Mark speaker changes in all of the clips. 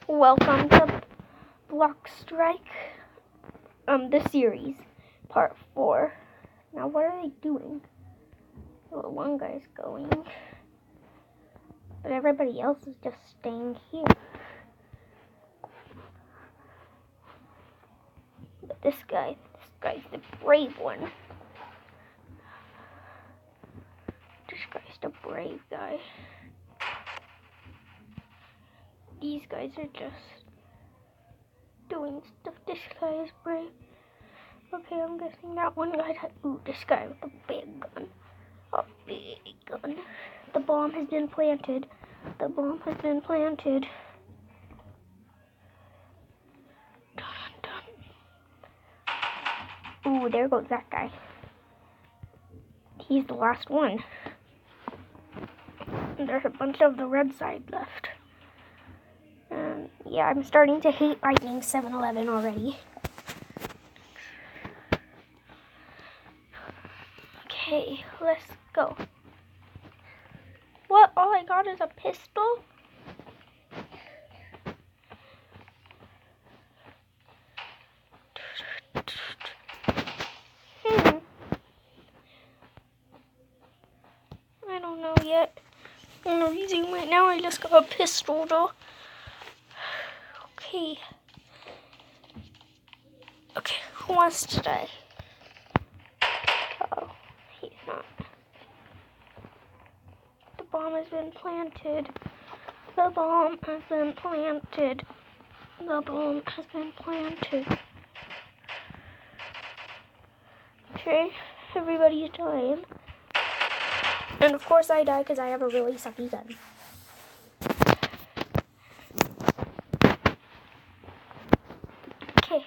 Speaker 1: Welcome to Block Strike, the series, part 4. Now, what are they doing? Well, one guy's going, but everybody else is just staying here. But this guy's the brave one. This guy's the brave guy. These guys are just doing stuff. This guy is brave. Okay, I'm guessing that one guy this guy with the big gun. A big gun. The bomb has been planted. The bomb has been planted. Dun, dun. Ooh, there goes that guy. He's the last one. And there's a bunch of the red side left. Yeah, I'm starting to hate Lightning711 already. Okay, let's go. What? All I got is a pistol? I don't know yet. I'm using right now. I just got a pistol though. Okay. Okay, who wants to die? Oh, he's not. The bomb has been planted. The bomb has been planted. The bomb has been planted. Okay, everybody's dying. And of course I die because I have a really sucky gun. Okay.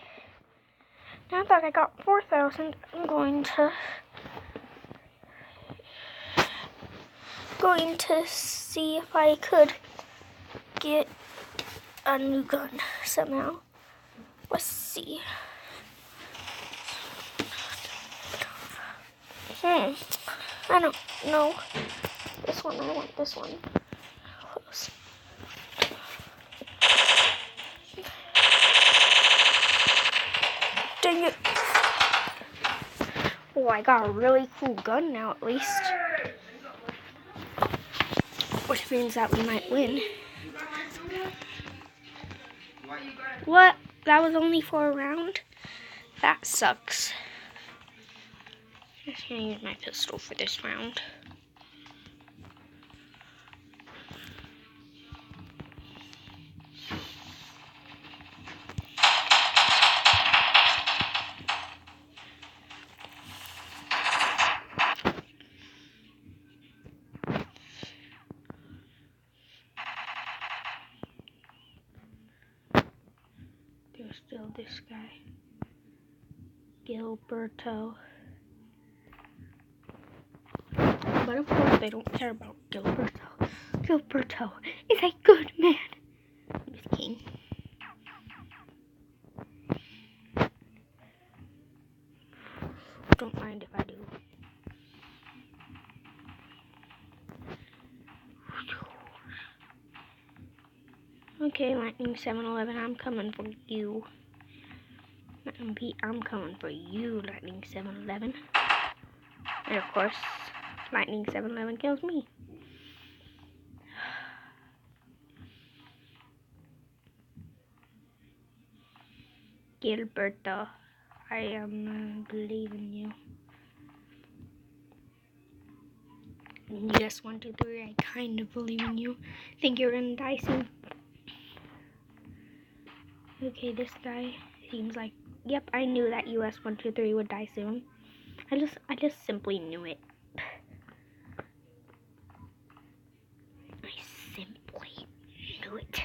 Speaker 1: Now that I got 4,000, I'm going to see if I could get a new gun somehow. Let's see. I don't know. This one, I want this one. Close. Dang it. Oh, I got a really cool gun now at least. Which means that we might win. What? That was only for a round? That sucks. I'm just gonna use my pistol for this round. There's still this guy. GiLBerTo. But of course they don't care about GiLBerTo. GiLBerTo is a good man. I'm just kidding. Don't mind if I do. Okay, Lightning711, I'm coming for you. I'm coming for you, Lightning711. And of course, Lightning711 kills me. GiLBerTo, I am believing you. US 1, 2, 3, I kind of believe in you. Think you're gonna die soon. Okay, this guy seems like, yep, I knew that US 1, 2, 3 would die soon. I just simply knew it. I simply knew it.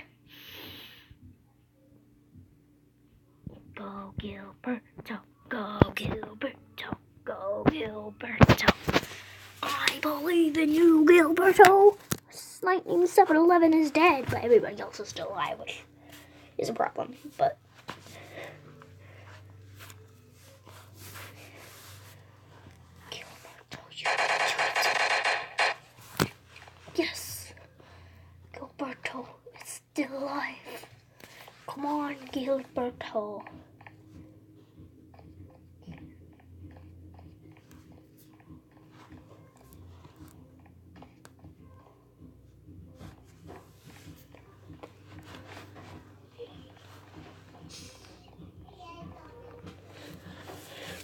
Speaker 1: Go GiLBerTo, go GiLBerTo, go GiLBerTo. I believe in you, GiLBerTo. Lightning711 is dead, but everybody else is still alive, which is a problem, but GiLBerTo, you can do it. Yes, GiLBerTo is still alive. Come on, GiLBerTo.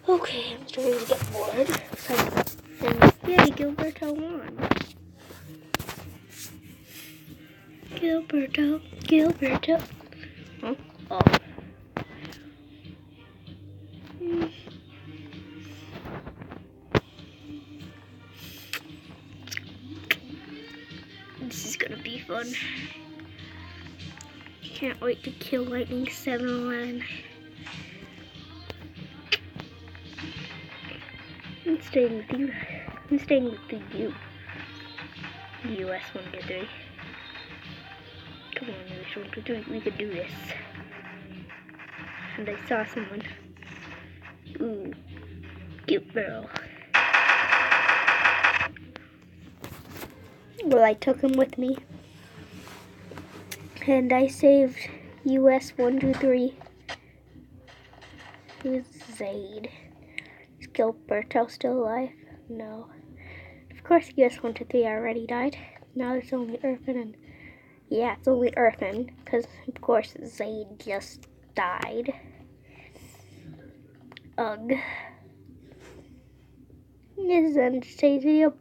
Speaker 1: Okay, I'm starting to get bored. And yay, GiLBerTo won. GiLBerTo. Huh? Oh. This is gonna be fun. Can't wait to kill Lightning711. I'm staying with you. I'm staying with the US 123. Come on, US 123. We could do this. And I saw someone. Ooh, cute girl. Well, I took him with me. And I saved US 123. Who's Zaid? Is GiLBerTo still alive? No. Of course, US 123 already died. Now it's only Irfan and... Yeah, it's only Irfan. Because, of course, Zaid just died. Ugh. This is the end of today's video.